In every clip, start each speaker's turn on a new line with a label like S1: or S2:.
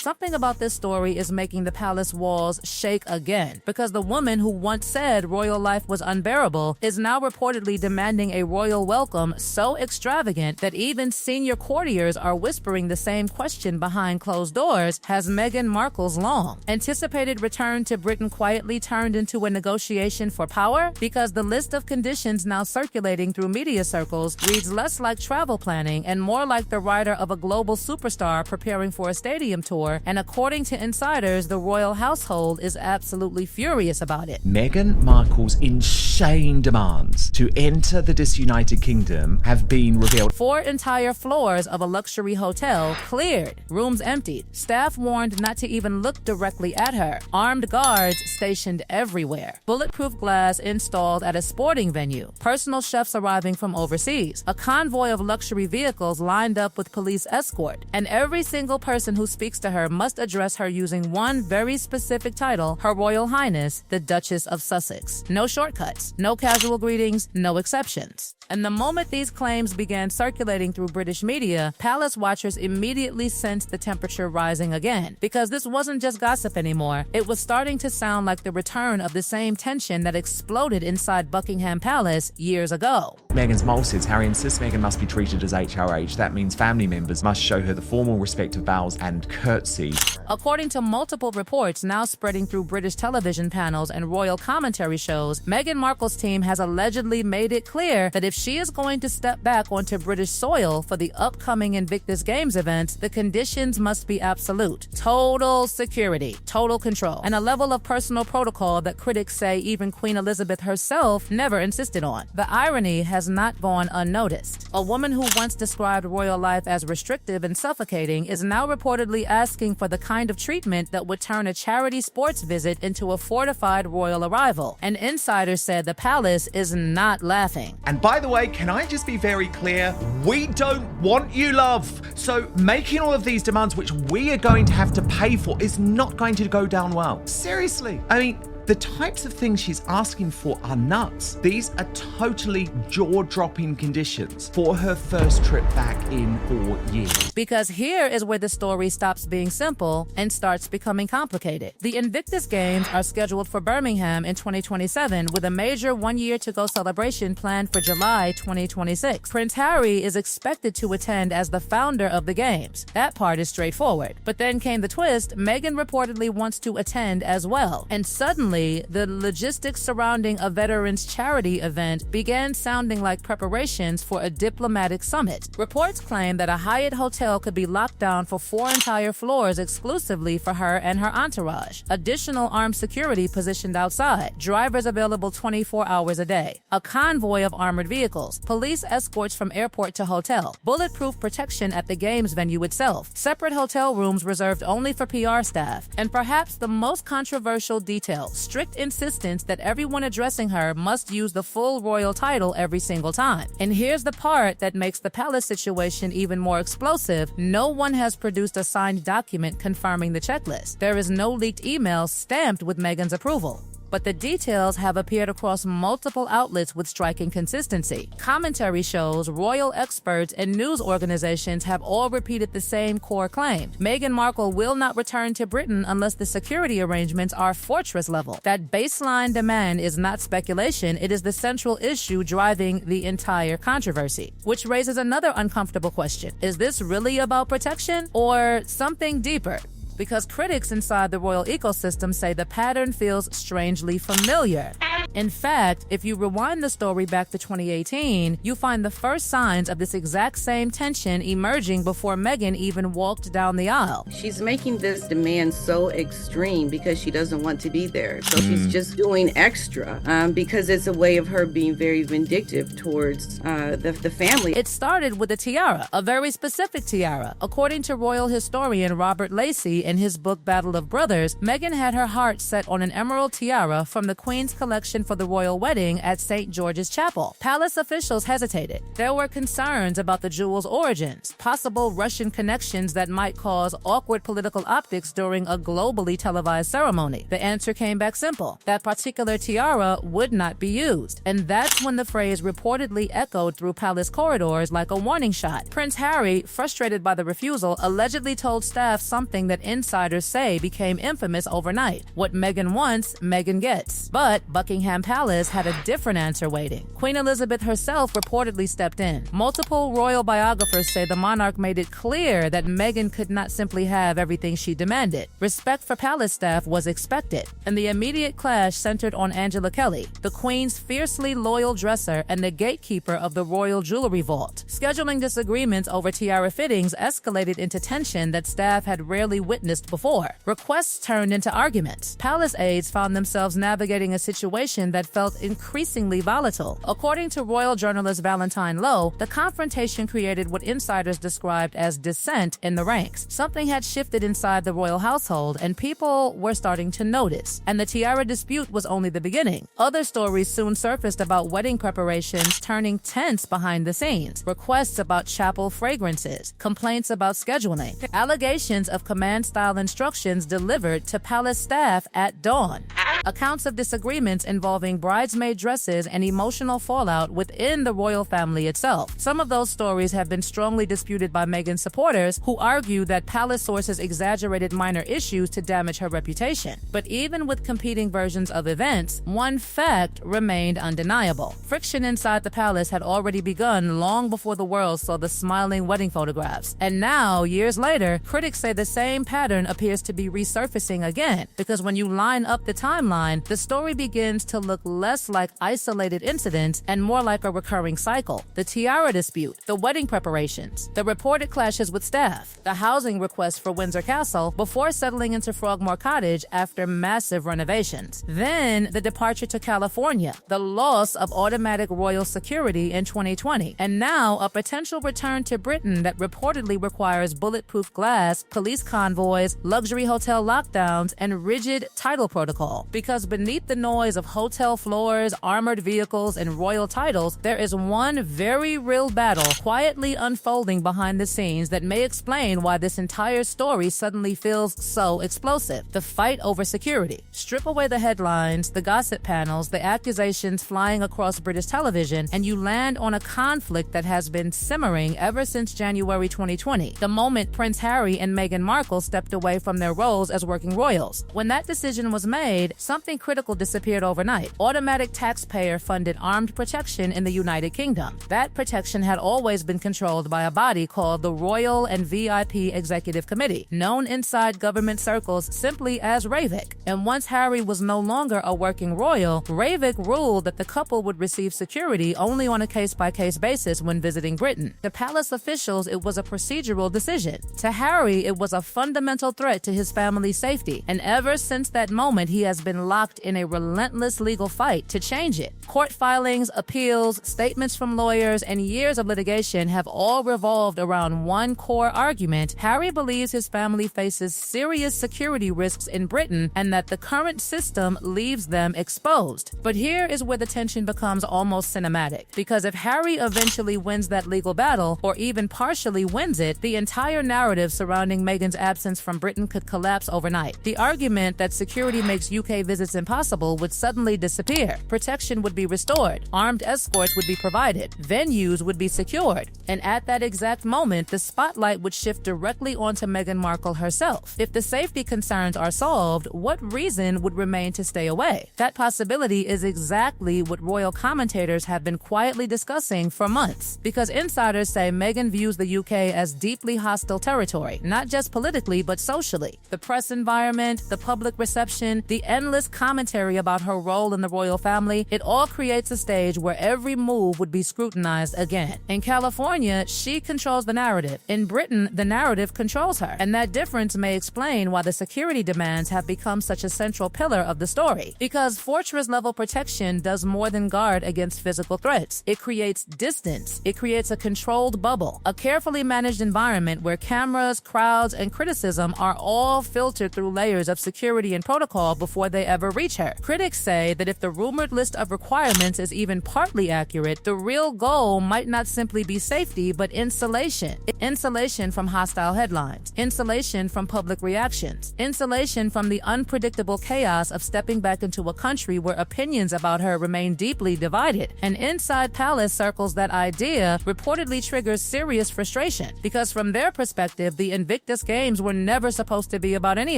S1: Something about this story is making the palace walls shake again, because the woman who once said royal life was unbearable is now reportedly demanding a royal welcome so extravagant that even senior courtiers are whispering the same question behind closed doors: has Meghan Markle's long anticipated return to Britain quietly turned into a negotiation for power? Because the list of conditions now circulating through media circles reads less like travel planning and more like the writer of a global superstar preparing for a stadium tour, and according to insiders, the royal household is absolutely furious about it.
S2: Meghan Markle's insane demands to enter the disunited kingdom have been revealed.
S1: 4 entire floors of a luxury hotel cleared, rooms emptied, staff warned not to even look directly at her, armed guards stationed everywhere, bulletproof glass installed at a sporting venue, personal chefs arriving from overseas, a convoy of luxury vehicles lined up with police escort, and every single person who speaks to her must address her using one very specific title: Her Royal Highness, the Duchess of Sussex. No shortcuts, no casual greetings, no exceptions. And the moment these claims began circulating through British media, palace watchers immediately sensed the temperature rising again, because this wasn't just gossip anymore. It was starting to sound like the return of the same tension that exploded inside Buckingham Palace years ago.
S2: Meghan's mole says Harry insists Meghan must be treated as HRH. That means family members must show her the formal respect of bows and curtsy.
S1: According to multiple reports now spreading through British television panels and royal commentary shows, Meghan Markle's team has allegedly made it clear that if she is going to step back onto British soil for the upcoming Invictus Games events, the conditions must be absolute. Total security, total control, and a level of personal protocol that critics say even Queen Elizabeth herself never insisted on. The irony has not gone unnoticed. A woman who once described royal life as restrictive and suffocating is now reportedly asking for the kind of treatment that would turn a charity sports visit into a fortified royal arrival. An insider said the palace is not laughing.
S2: And by the way, can I just be very clear? We don't want you, love. So making all of these demands, which we are going to have to pay for, is not going to go down well. Seriously. I mean, the types of things she's asking for are nuts. These are totally jaw-dropping conditions for her first trip back in 4 years.
S1: Because here is where the story stops being simple and starts becoming complicated. The Invictus Games are scheduled for Birmingham in 2027, with a major one-year-to-go celebration planned for July 2026. Prince Harry is expected to attend as the founder of the Games. That part is straightforward. But then came the twist: Meghan reportedly wants to attend as well. And suddenly, the logistics surrounding a veterans charity event began sounding like preparations for a diplomatic summit. Reports claim that a Hyatt hotel could be locked down for 4 entire floors exclusively for her and her entourage. Additional armed security positioned outside, drivers available 24 hours a day, a convoy of armored vehicles, police escorts from airport to hotel, bulletproof protection at the Games venue itself, separate hotel rooms reserved only for PR staff, and perhaps the most controversial detail: strict insistence that everyone addressing her must use the full royal title every single time. And here's the part that makes the palace situation even more explosive: no one has produced a signed document confirming the checklist. There is no leaked email stamped with Meghan's approval. But the details have appeared across multiple outlets with striking consistency. Commentary shows, royal experts, and news organizations have all repeated the same core claim: Meghan Markle will not return to Britain unless the security arrangements are fortress level. That baseline demand is not speculation, it is the central issue driving the entire controversy. Which raises another uncomfortable question: is this really about protection or something deeper? Because critics inside the royal ecosystem say the pattern feels strangely familiar. In fact, if you rewind the story back to 2018, you find the first signs of this exact same tension emerging before Meghan even walked down the aisle.
S3: She's making this demand so extreme because she doesn't want to be there. So she's just doing extra because it's a way of her being very vindictive towards the family.
S1: It started with a tiara, a very specific tiara. According to royal historian Robert Lacey in his book Battle of Brothers, Meghan had her heart set on an emerald tiara from the Queen's collection for the royal wedding at St. George's Chapel. Palace officials hesitated. There were concerns about the jewel's origins, possible Russian connections that might cause awkward political optics during a globally televised ceremony. The answer came back simple: that particular tiara would not be used. And that's when the phrase reportedly echoed through palace corridors like a warning shot. Prince Harry, frustrated by the refusal, allegedly told staff something that insiders say became infamous overnight. What Meghan wants, Meghan gets. But Buckingham Palace had a different answer waiting. Queen Elizabeth herself reportedly stepped in. Multiple royal biographers say the monarch made it clear that Meghan could not simply have everything she demanded. Respect for palace staff was expected, and the immediate clash centered on Angela Kelly, the Queen's fiercely loyal dresser and the gatekeeper of the royal jewelry vault. Scheduling disagreements over tiara fittings escalated into tension that staff had rarely witnessed before. Requests turned into arguments. Palace aides found themselves navigating a situation that felt increasingly volatile. According to royal journalist Valentine Lowe, the confrontation created what insiders described as dissent in the ranks. Something had shifted inside the royal household, and people were starting to notice. And the tiara dispute was only the beginning. Other stories soon surfaced about wedding preparations turning tense behind the scenes, requests about chapel fragrances, complaints about scheduling, allegations of command-style instructions delivered to palace staff at dawn, accounts of disagreements involving bridesmaid dresses and emotional fallout within the royal family itself. Some of those stories have been strongly disputed by Meghan's supporters, who argue that palace sources exaggerated minor issues to damage her reputation. But even with competing versions of events, one fact remained undeniable. Friction inside the palace had already begun long before the world saw the smiling wedding photographs. And now, years later, critics say the same pattern appears to be resurfacing again, because when you line up the timeline, the story begins to look less like isolated incidents and more like a recurring cycle. The tiara dispute, the wedding preparations, the reported clashes with staff, the housing request for Windsor Castle before settling into Frogmore Cottage after massive renovations. Then the departure to California, the loss of automatic royal security in 2020, and now a potential return to Britain that reportedly requires bulletproof glass, police convoys, luxury hotel lockdowns, and rigid title protocol. Because beneath the noise of hotel floors, armored vehicles, and royal titles, there is one very real battle quietly unfolding behind the scenes that may explain why this entire story suddenly feels so explosive. The fight over security. Strip away the headlines, the gossip panels, the accusations flying across British television, and you land on a conflict that has been simmering ever since January 2020, the moment Prince Harry and Meghan Markle stepped away from their roles as working royals. When that decision was made, something critical disappeared overnight: automatic taxpayer-funded armed protection in the United Kingdom. That protection had always been controlled by a body called the Royal and VIP Executive Committee, known inside government circles simply as RAVEC. And once Harry was no longer a working royal, RAVEC ruled that the couple would receive security only on a case-by-case basis when visiting Britain. To palace officials, it was a procedural decision. To Harry, it was a fundamental threat to his family's safety. And ever since that moment, he has been locked in a relentless legal fight to change it. Court filings, appeals, statements from lawyers, and years of litigation have all revolved around one core argument: Harry believes his family faces serious security risks in Britain and that the current system leaves them exposed. But here is where the tension becomes almost cinematic, because if Harry eventually wins that legal battle, or even partially wins it, the entire narrative surrounding Meghan's absence from Britain could collapse overnight. The argument that security makes UK visits impossible would suddenly disappear. Protection would be restored. Armed escorts would be provided. Venues would be secured. And at that exact moment, the spotlight would shift directly onto Meghan Markle herself. If the safety concerns are solved, what reason would remain to stay away? That possibility is exactly what royal commentators have been quietly discussing for months, because insiders say Meghan views the UK as deeply hostile territory, not just politically but socially. The press environment, the public reception, the endless commentary about her role in the royal family, it all creates a stage where every move would be scrutinized again. In California, she controls the narrative. In Britain, the narrative controls her. And that difference may explain why the security demands have become such a central pillar of the story. Because fortress-level protection does more than guard against physical threats. It creates distance. It creates a controlled bubble, a carefully managed environment where cameras, crowds, and criticism are all filtered through layers of security and protocol before they ever reach her. Critics say that if the rumored list of requirements is even partly accurate, the real goal might not simply be safety, but insulation. Insulation from hostile headlines. Insulation from public reactions. Insulation from the unpredictable chaos of stepping back into a country where opinions about her remain deeply divided. And inside palace circles, that idea reportedly triggers serious frustration, because from their perspective, the Invictus Games were never supposed to be about any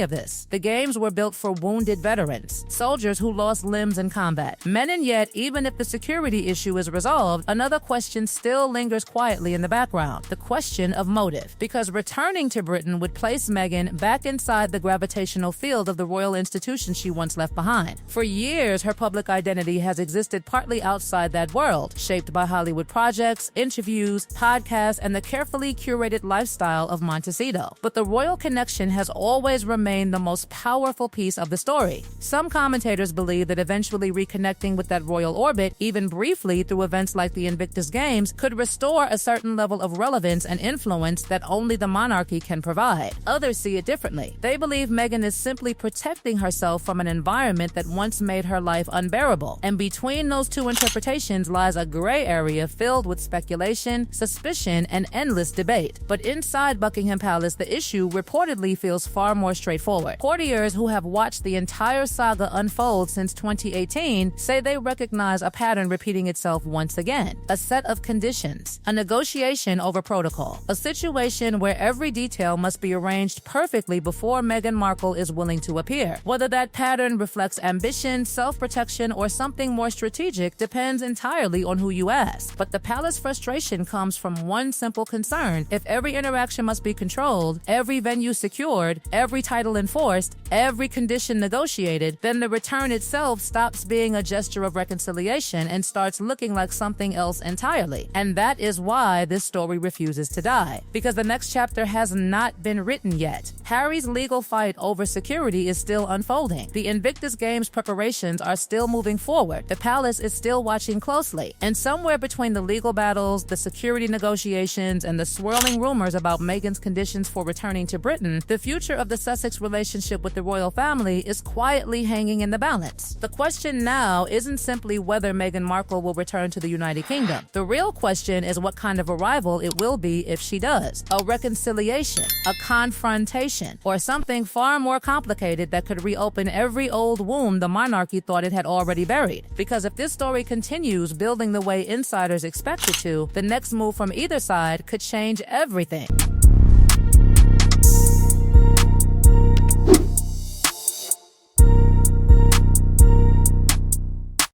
S1: of this. The games were built for wounded veterans, soldiers who lost limbs in combat. And yet, even if the security issue is resolved, another question still lingers quietly in the background, the question of motive. Because returning to Britain would place Meghan back inside the gravitational field of the royal institution she once left behind. For years, her public identity has existed partly outside that world, shaped by Hollywood projects, interviews, podcasts, and the carefully curated lifestyle of Montecito. But the royal connection has always remained the most powerful piece of the story. Some commentators believe that eventually reconnecting with that royal orbit, even briefly through events like the Invictus Games, could restore a certain level of relevance and influence that only the monarchy can provide. Others see it differently. They believe Meghan is simply protecting herself from an environment that once made her life unbearable. And between those two interpretations lies a gray area filled with speculation, suspicion, and endless debate. But inside Buckingham Palace, the issue reportedly feels far more straightforward. Courtiers who have watched the entire saga unfold since 2018 say they recognize a pattern repeating itself once again. A set of conditions, a negotiation over protocol, a situation where every detail must be arranged perfectly before Meghan Markle is willing to appear. Whether that pattern reflects ambition, self-protection, or something more strategic depends entirely on who you ask. But the palace frustration comes from one simple concern. If every interaction must be controlled, every venue secured, every title enforced, every condition negotiated, then the return itself stops being a gesture of reconciliation and starts looking like something else entirely. And that is why this story refuses to die, because the next chapter has not been written yet. Harry's legal fight over security is still unfolding. The Invictus Games preparations are still moving forward. The palace is still watching closely. And somewhere between the legal battles, the security negotiations, and the swirling rumors about Meghan's conditions for returning to Britain, the future of the Sussex relationship with the royal family is quietly hanging in the balance. The question now isn't simply whether Meghan Markle will return to the United Kingdom. The real question is what kind of arrival it will be if she does. A reconciliation, a confrontation, or something far more complicated that could reopen every old wound the monarchy thought it had already buried. Because if this story continues building the way insiders expect it to, the next move from either side could change everything.